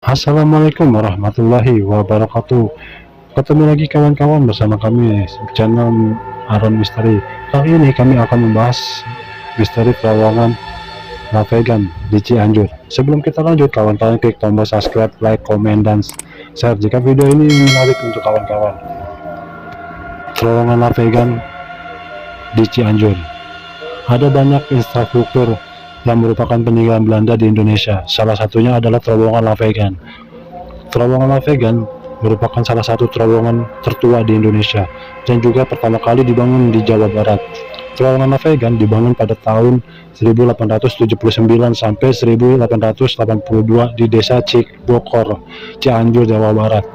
Assalamualaikum warahmatullahi wabarakatuh. Ketemu lagi kawan-kawan bersama kami channel Aron Misteri. Kali ini kami akan membahas misteri terowongan Lavegan di Cianjur. Sebelum kita lanjut, kawan-kawan klik tombol subscribe, like, komen, dan share jika video ini menarik untuk kawan-kawan. Terowongan Lavegan di Cianjur. Ada banyak infrastruktur yang merupakan peninggalan Belanda di Indonesia. Salah satunya adalah terowongan Lavegan. Terowongan Lavegan merupakan salah satu terowongan tertua di Indonesia dan juga pertama kali dibangun di Jawa Barat. Terowongan Lavegan dibangun pada tahun 1879 sampai 1882 di Desa Cikbokor, Cianjur, Jawa Barat.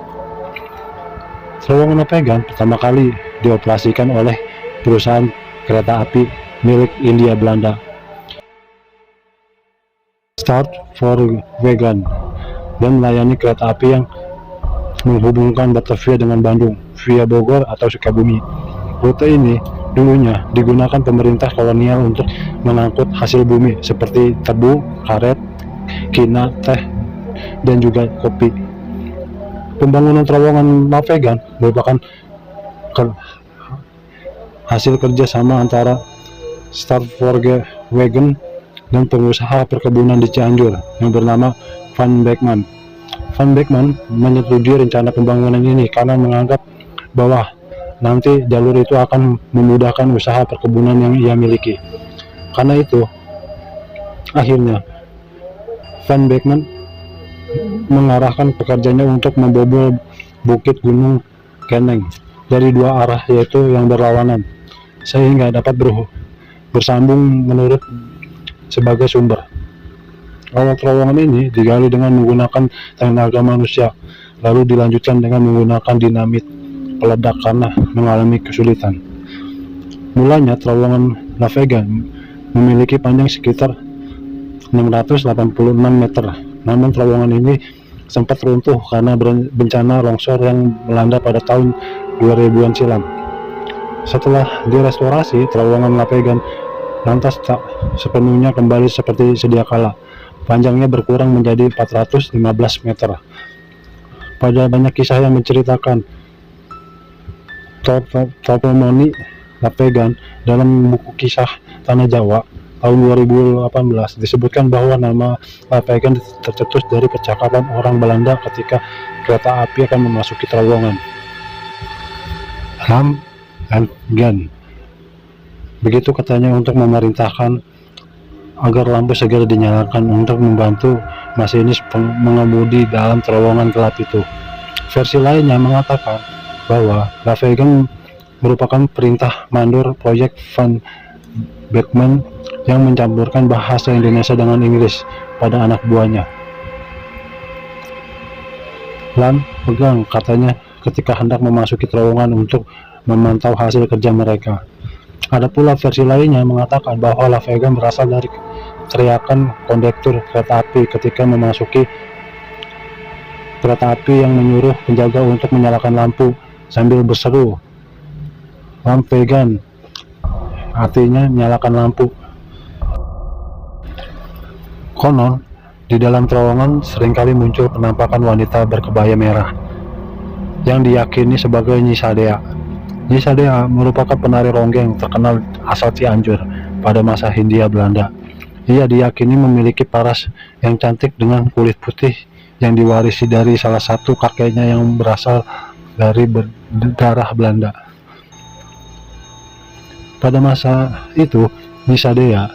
Terowongan Lavegan pertama kali dioperasikan oleh perusahaan kereta api milik Hindia Belanda, Start for Wagon, dan melayani kereta api yang menghubungkan Batavia dengan Bandung via Bogor atau Sukabumi. Rute ini dulunya digunakan pemerintah kolonial untuk mengangkut hasil bumi seperti tebu, karet, kina, teh, dan juga kopi. Pembangunan terowongan Lavegan merupakan hasil kerjasama antara Start for Wagon dan pengusaha perkebunan di Cianjur yang bernama Van Beckman. Van Beckman menyetujui rencana pembangunan ini karena menganggap bahwa nanti jalur itu akan memudahkan usaha perkebunan yang ia miliki. Karena itu, akhirnya Van Beckman mengarahkan pekerjanya untuk membobol bukit Gunung Keneng dari dua arah, yaitu yang berlawanan, sehingga dapat bersambung menurut sebagai sumber. Awal terowongan ini digali dengan menggunakan tenaga manusia, lalu dilanjutkan dengan menggunakan dinamit peledak karena mengalami kesulitan. Mulanya terowongan Lavegan memiliki panjang sekitar 686 meter, namun terowongan ini sempat runtuh karena bencana longsor yang melanda pada tahun 2000-an silam. Setelah direstorasi, terowongan Lavegan lantas tak sepenuhnya kembali seperti sedia kala. Panjangnya berkurang menjadi 415 meter. Pada banyak kisah yang menceritakan toponymi Lavegan dalam buku kisah Tanah Jawa tahun 2018 disebutkan bahwa nama Lavegan tercetus dari percakapan orang Belanda ketika kereta api akan memasuki terowongan Lavegan. Begitu katanya untuk memerintahkan agar lampu segera dinyalakan untuk membantu masinis mengemudi dalam terowongan gelap itu. Versi lainnya mengatakan bahwa Lavegan merupakan perintah mandor proyek Van Beckman yang mencampurkan bahasa Indonesia dengan Inggris pada anak buahnya. Lavegan katanya ketika hendak memasuki terowongan untuk memantau hasil kerja mereka. Ada pula versi lainnya mengatakan bahwa Lavegan berasal dari teriakan kondektur kereta api ketika memasuki kereta api yang menyuruh penjaga untuk menyalakan lampu sambil berseru Lavegan, artinya nyalakan lampu. Konon, di dalam terowongan seringkali muncul penampakan wanita berkebaya merah yang diyakini sebagai Nyi Sadea. Nyi Sadea merupakan penari ronggeng terkenal asal Cianjur pada masa Hindia Belanda. Ia diyakini memiliki paras yang cantik dengan kulit putih yang diwarisi dari salah satu kakeknya yang berasal dari berdarah Belanda. Pada masa itu, Nyi Sadea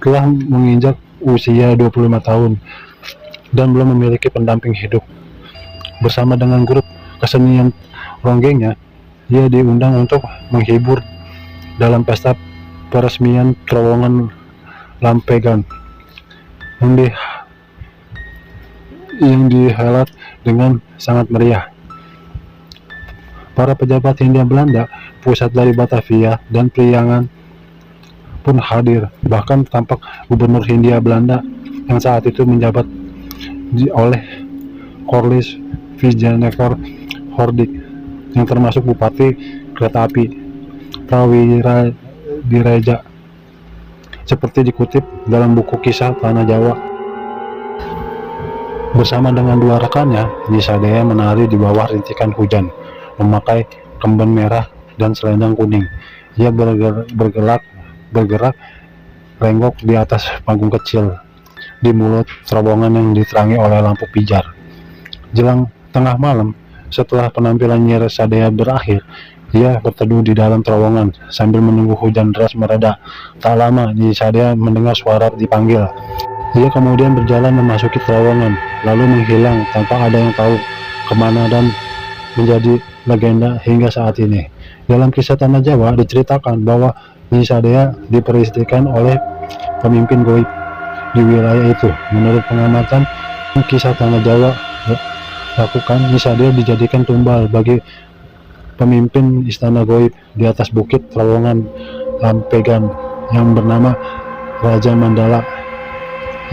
telah menginjak usia 25 tahun dan belum memiliki pendamping hidup. Bersama dengan grup kesenian ronggengnya, ia diundang untuk menghibur dalam pesta peresmian terowongan Lavegan yang dihelat dengan sangat meriah. Para pejabat Hindia Belanda, pusat dari Batavia dan Priangan pun hadir. Bahkan tampak gubernur Hindia Belanda yang saat itu menjabat oleh Cornelis Wijnandar Hoordik, yang termasuk bupati kereta api Prawiradireja, seperti dikutip dalam buku kisah Tanah Jawa. Bersama dengan dua rekannya, Nyisadea menari di bawah rintikan hujan, memakai kemben merah dan selendang kuning. Ia bergerak renggok di atas panggung kecil, di mulut terowongan yang diterangi oleh lampu pijar. Jelang tengah malam, setelah penampilan Nyisadea berakhir, ia berteduh di dalam terowongan sambil menunggu hujan deras mereda. Tak lama, Nyisadea mendengar suara dipanggil. Ia kemudian berjalan memasuki terowongan, lalu menghilang tanpa ada yang tahu kemana dan menjadi legenda hingga saat ini. Dalam kisah Tanah Jawa diceritakan bahwa Nyisadea diperistikan oleh pemimpin goib di wilayah itu. Menurut pengamatan kisah Tanah Jawa lakukan, Nyisadea dijadikan tumbal bagi pemimpin istana goib di atas bukit terowongan Lampegan yang bernama Raja Mandala.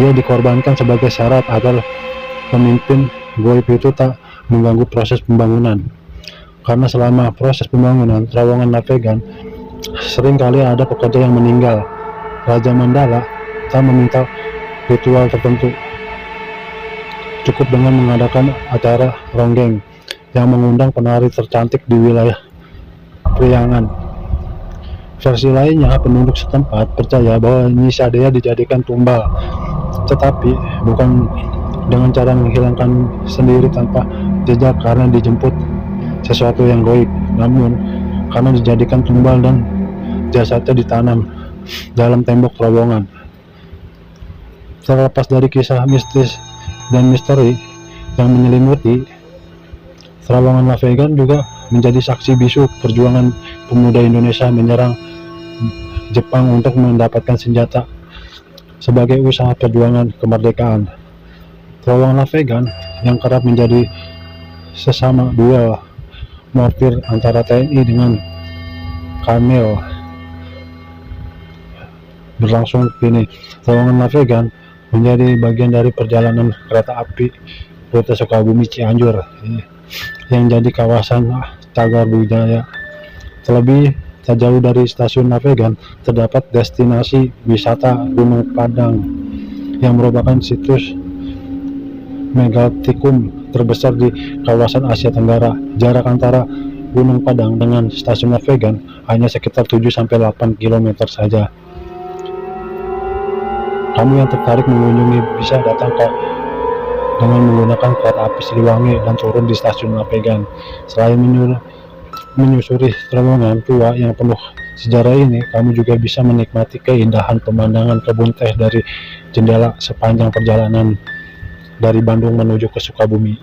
Ia dikorbankan sebagai syarat agar pemimpin goib itu tak mengganggu proses pembangunan. Karena selama proses pembangunan terowongan Lampegan, seringkali ada pekerja yang meninggal. Raja Mandala tak meminta ritual tertentu, cukup dengan mengadakan acara ronggeng yang mengundang penari tercantik di wilayah Priangan. Versi lainnya, penduduk setempat percaya bahwa Nyisadea dijadikan tumbal, tetapi bukan dengan cara menghilangkan sendiri tanpa jejak karena dijemput sesuatu yang goib, namun karena dijadikan tumbal dan jasadnya ditanam dalam tembok terowongan. Terlepas dari kisah mistis dan misteri yang menyelimuti, terowongan Lampegan juga menjadi saksi bisu perjuangan pemuda Indonesia menyerang Jepang untuk mendapatkan senjata sebagai usaha perjuangan kemerdekaan. Terowongan Lampegan yang kerap menjadi sesama duel mortir antara TNI dengan Kamel berlangsung kini. Terowongan Lampegan menjadi bagian dari perjalanan kereta api rute Sukabumi Cianjur yang jadi kawasan cagar budaya. Terlebih tak jauh dari stasiun Lampegan terdapat destinasi wisata Gunung Padang yang merupakan situs megalitikum terbesar di kawasan Asia Tenggara. Jarak antara Gunung Padang dengan stasiun Lampegan hanya sekitar 7-8 km saja. Kamu yang tertarik mengunjungi bisa datang dengan menggunakan kereta api Siliwangi dan turun di stasiun Lampegan. Selain menyusuri terowongan tua yang penuh sejarah ini, kamu juga bisa menikmati keindahan pemandangan kebun teh dari jendela sepanjang perjalanan dari Bandung menuju ke Sukabumi.